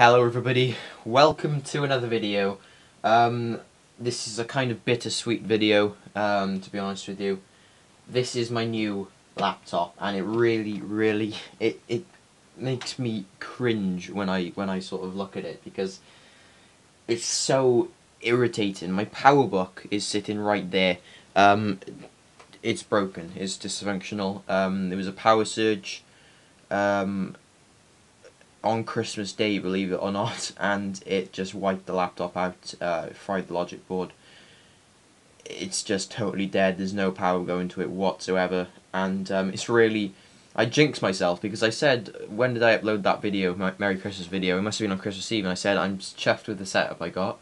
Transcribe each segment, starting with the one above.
Hello everybody, welcome to another video. This is a kind of bittersweet video, to be honest with you. This is my new laptop and it really it makes me cringe when I sort of look at it because it's so irritating. My PowerBook is sitting right there. It's broken, it's dysfunctional. There was a power surge on Christmas Day, believe it or not, and it just wiped the laptop out, fried the logic board. It's just totally dead, there's no power going to it whatsoever, and it's really... I jinxed myself because I said, when did I upload that video, my Merry Christmas video? It must have been on Christmas Eve, and I said I'm chuffed with the setup I got,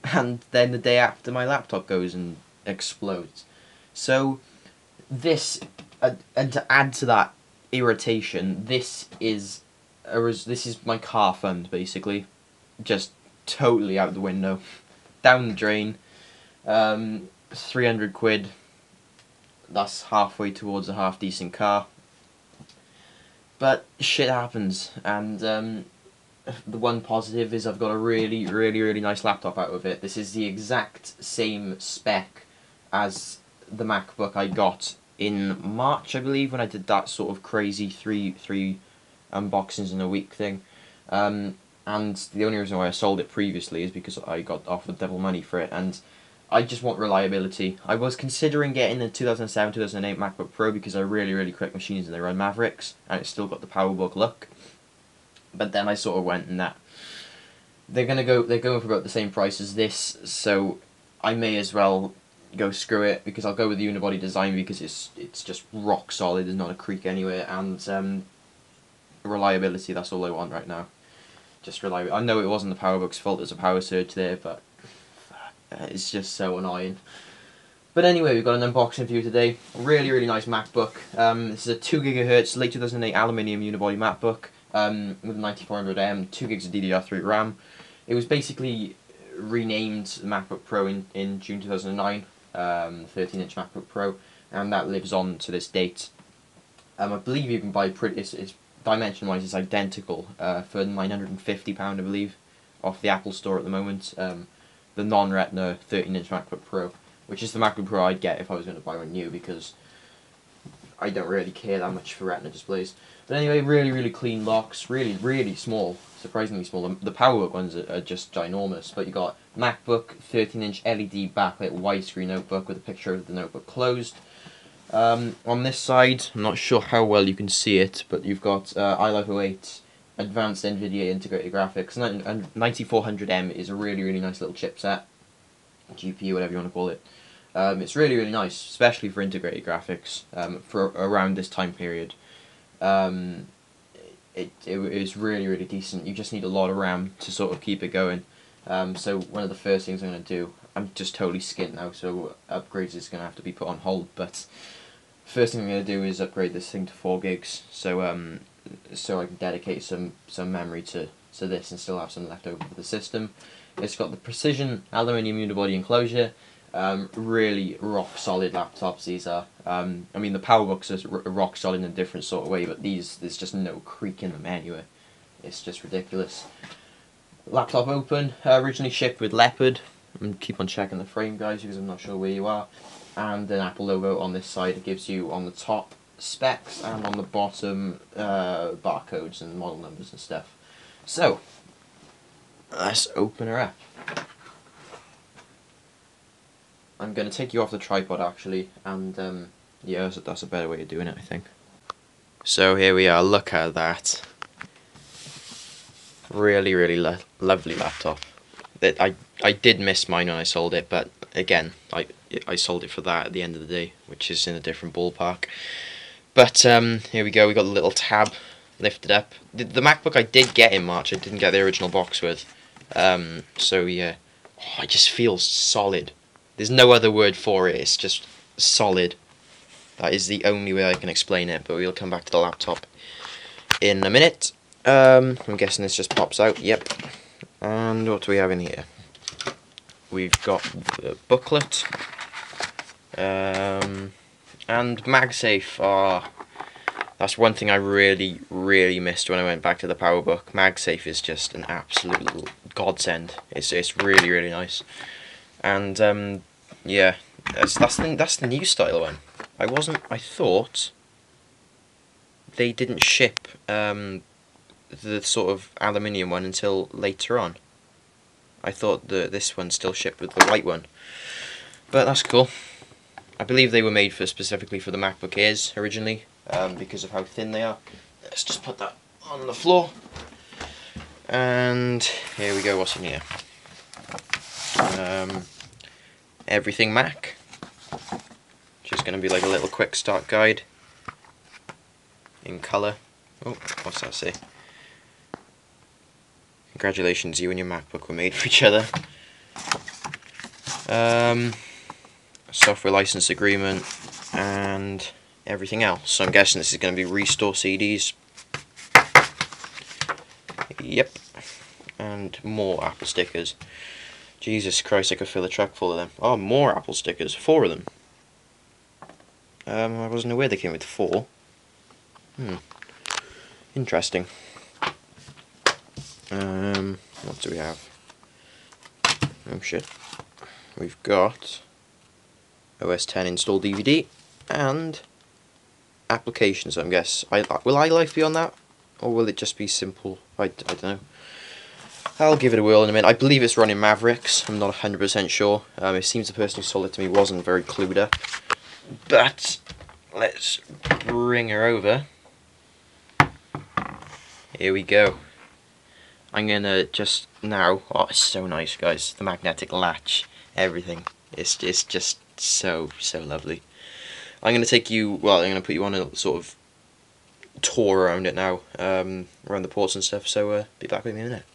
and then the day after my laptop goes and explodes. So, this, and to add to that irritation, this is my car fund, basically. Just totally out the window. Down the drain. 300 quid. That's halfway towards a half decent car. But shit happens, and the one positive is I've got a really nice laptop out of it. This is the exact same spec as the MacBook I got in March, I believe, when I did that sort of crazy three unboxings in a week thing, and the only reason why I sold it previously is because I got offered double money for it, and I just want reliability. I was considering getting a 2007-2008 MacBook Pro because I really quick machines and they run Mavericks, and it's still got the PowerBook look, but then I sort of went and that they're going for about the same price as this, so I may as well go screw it, because I'll go with the unibody design because it's just rock solid, there's not a creak anywhere, and reliability, that's all I want right now. Just reliability. I know it wasn't the PowerBook's fault, there's a power surge there, but it's just so annoying. But anyway, we've got an unboxing for you today. Really nice MacBook. This is a 2GHz late 2008 Aluminium unibody MacBook with a 9400M, 2 gigs of DDR3 RAM. It was basically renamed MacBook Pro in June 2009, 13-inch MacBook Pro, and that lives on to this date. I believe you can buy it's dimension-wise, it's identical for £950, I believe, off the Apple Store at the moment. The non-Retina 13-inch MacBook Pro, which is the MacBook Pro I'd get if I was going to buy one new, because I don't really care that much for Retina displays. But anyway, really clean box, really small, surprisingly small. The PowerBook ones are just ginormous, but you got MacBook 13-inch LED backlit widescreen notebook with a picture of the notebook closed. On this side, I'm not sure how well you can see it, but you've got i508 advanced NVIDIA integrated graphics, and 9400M is a really nice little chipset, GPU, whatever you want to call it. It's really nice, especially for integrated graphics, for around this time period. It is really decent. You just need a lot of RAM to sort of keep it going. So one of the first things I'm going to do, I'm just totally skint now, so upgrades is going to have to be put on hold, but first thing I'm going to do is upgrade this thing to 4 gigs, so so I can dedicate some memory to this and still have some left over for the system. It's got the precision aluminium unibody enclosure. Really rock solid laptops these are. I mean, the PowerBooks are rock solid in a different sort of way, but there's just no creak in them anywhere. It's just ridiculous. Laptop open, originally shipped with leopard. Keep on checking the frame, guys, because I'm not sure where you are. And an Apple logo on this side. It gives you on the top specs and on the bottom barcodes and model numbers and stuff. So let's open her up. I'm going to take you off the tripod actually, and yeah, that's a better way of doing it, I think. So here we are, look at that. Really lovely laptop. I did miss mine when I sold it, but again, I sold it for that at the end of the day, which is in a different ballpark. But here we go, we got the little tab lifted up. The MacBook I did get in March, I didn't get the original box with. So yeah, oh, it just feels solid. There's no other word for it, it's just solid. That is the only way I can explain it, but we'll come back to the laptop in a minute. I'm guessing this just pops out, yep. And what do we have in here? We've got the booklet, and MagSafe. That's one thing I really, really missed when I went back to the PowerBook. MagSafe is just an absolute little godsend. It's really, really nice. And yeah, that's the new style one. I thought they didn't ship the sort of aluminium one until later on. I thought this one still shipped with the white one, but that's cool. I believe they were made specifically for the MacBook Airs originally, because of how thin they are. Let's just put that on the floor, and here we go. What's in here? Everything Mac. Just going to be like a little quick start guide in colour. Oh, what's that say? Congratulations, you and your MacBook were made for each other. Software license agreement and everything else. So I'm guessing this is going to be restore CDs. Yep. And more Apple stickers. Jesus Christ, I could fill a truck full of them. Oh, more Apple stickers. 4 of them. I wasn't aware they came with 4. Interesting. What do we have? Oh shit. We've got OS 10 install DVD and applications, I guess. Will iLife be on that? Or will it just be simple? I don't know. I'll give it a whirl in a minute. I believe it's running Mavericks. I'm not 100% sure. It seems the person who sold it to me wasn't very clued up. But let's bring her over. Here we go. I'm gonna just now. Oh, it's so nice, guys. The magnetic latch, everything. It's just so lovely. I'm gonna take you. Well, I'm gonna put you on a sort of tour around it now, around the ports and stuff. So be back with me in a minute.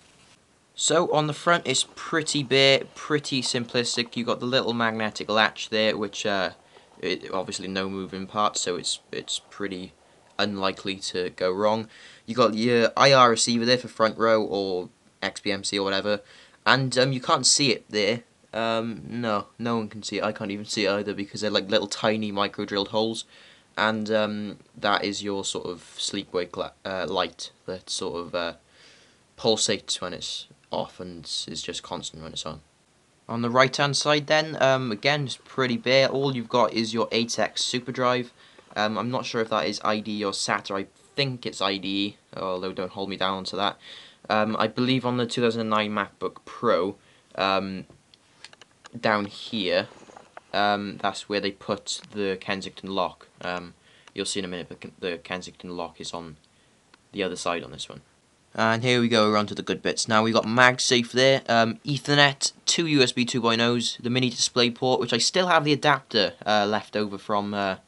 So on the front, it's pretty bare, pretty simplistic. You got the little magnetic latch there, which obviously no moving parts, so it's pretty unlikely to go wrong. You got your IR receiver there for front row or XBMC or whatever, and you can't see it there. No one can see it. I can't even see it either because they're like little tiny micro drilled holes, and that is your sort of sleep-wake light that sort of pulsates when it's off and is just constant when it's on. On the right hand side then, again, it's pretty bare. All you've got is your 8X super drive. I'm not sure if that is IDE or SATA. I think it's IDE, although don't hold me down to that. I believe on the 2009 MacBook Pro, down here, that's where they put the Kensington lock. You'll see in a minute, but the Kensington lock is on the other side on this one. And here we go, we're on to the good bits. Now we've got MagSafe there, Ethernet, 2 USB 2.0s, the mini display port, which I still have the adapter left over from my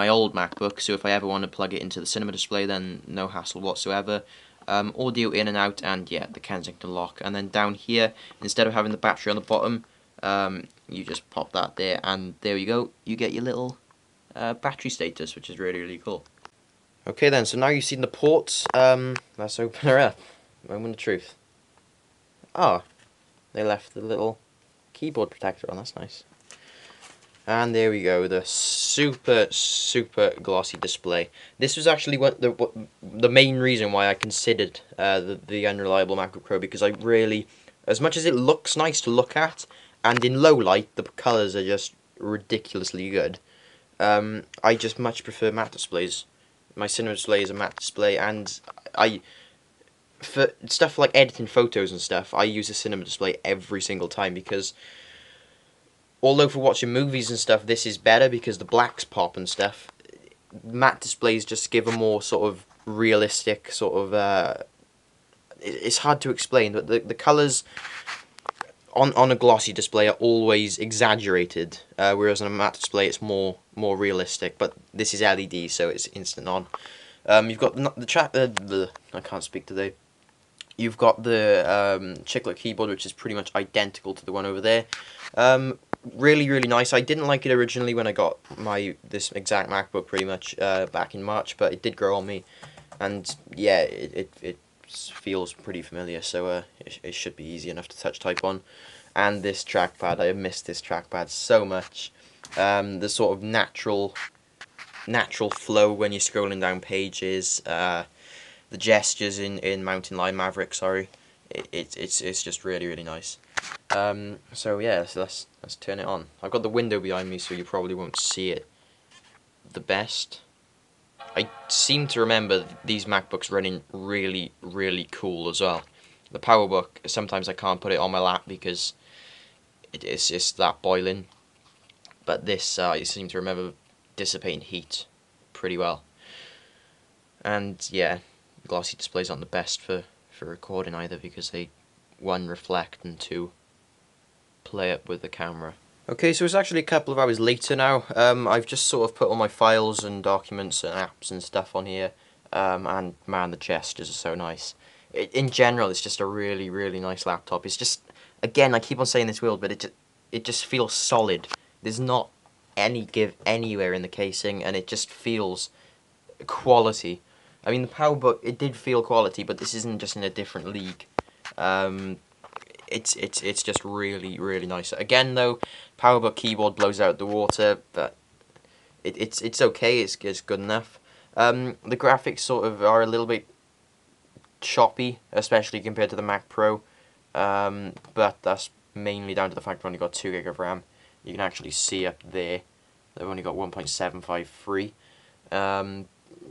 old MacBook, so if I ever want to plug it into the cinema display, then no hassle whatsoever. Audio in and out, and yeah, the Kensington lock. And then down here, instead of having the battery on the bottom, you just pop that there, and there you go, you get your little battery status, which is really cool. Okay then, so now you've seen the ports, let's open her up. Moment of truth. Ah, they left the little keyboard protector on, that's nice. And there we go, the super glossy display. This was actually the main reason why I considered the unreliable MacBook Pro, because I really, as much as it looks nice to look at, and in low light the colours are just ridiculously good, I just much prefer matte displays. My cinema display is a matte display, and for stuff like editing photos and stuff, I use a cinema display every single time, because although for watching movies and stuff this is better because the blacks pop and stuff, matte displays just give a more sort of realistic sort of, it's hard to explain, but the colours on a glossy display are always exaggerated, whereas on a matte display it's more realistic. But this is LED, so it's instant on. You've got I can't speak today. You've got the chiclet keyboard, which is pretty much identical to the one over there. Really nice. I didn't like it originally when I got this exact MacBook pretty much back in March, but it did grow on me, and yeah, it feels pretty familiar, so it should be easy enough to touch type on. And this trackpad, I have missed this trackpad so much. The sort of natural natural flow when you're scrolling down pages. The gestures in Mountain Lion Maverick, sorry, it's just really nice. So yeah, so let's turn it on. I've got the window behind me, so you probably won't see it the best. I seem to remember these MacBooks running really cool as well. The PowerBook, sometimes I can't put it on my lap because it's just that boiling. But this, I seem to remember dissipating heat pretty well. And yeah, glossy displays aren't the best for recording either, because they, one, reflect, and two, play up with the camera. Okay, so it's actually a couple of hours later now. I've just sort of put all my files and documents and apps and stuff on here, and man, the gestures are so nice. In general, it's just a really nice laptop. It's just, again, I keep on saying this, Will, but it just feels solid. There's not any give anywhere in the casing, and it just feels quality. I mean, the PowerBook, it did feel quality, but this isn't just in a different league. It's just really nice. Again, though, PowerBook keyboard blows out the water, but it's okay. It's good enough. The graphics sort of are a little bit choppy, especially compared to the Mac Pro. But that's mainly down to the fact I've only got 2 GB of RAM. You can actually see up there they've only got 1.753.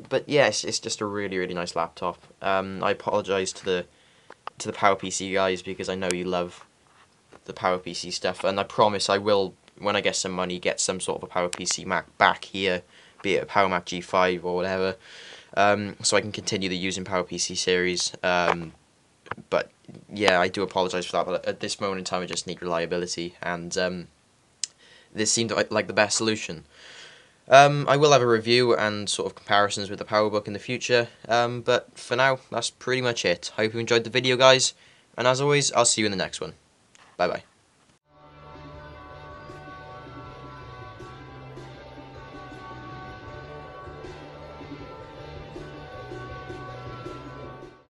But yeah, it's just a really nice laptop. I apologise to the PowerPC guys, because I know you love the PowerPC stuff, and I promise I will, when I get some money, get some sort of a PowerPC Mac back here, be it a PowerBook G4 or whatever, so I can continue the using PowerPC series. But yeah, I do apologise for that, but at this moment in time I just need reliability, and this seemed like the best solution. I will have a review and sort of comparisons with the PowerBook in the future, but for now, that's pretty much it. Hope you enjoyed the video, guys, and as always, I'll see you in the next one. Bye bye.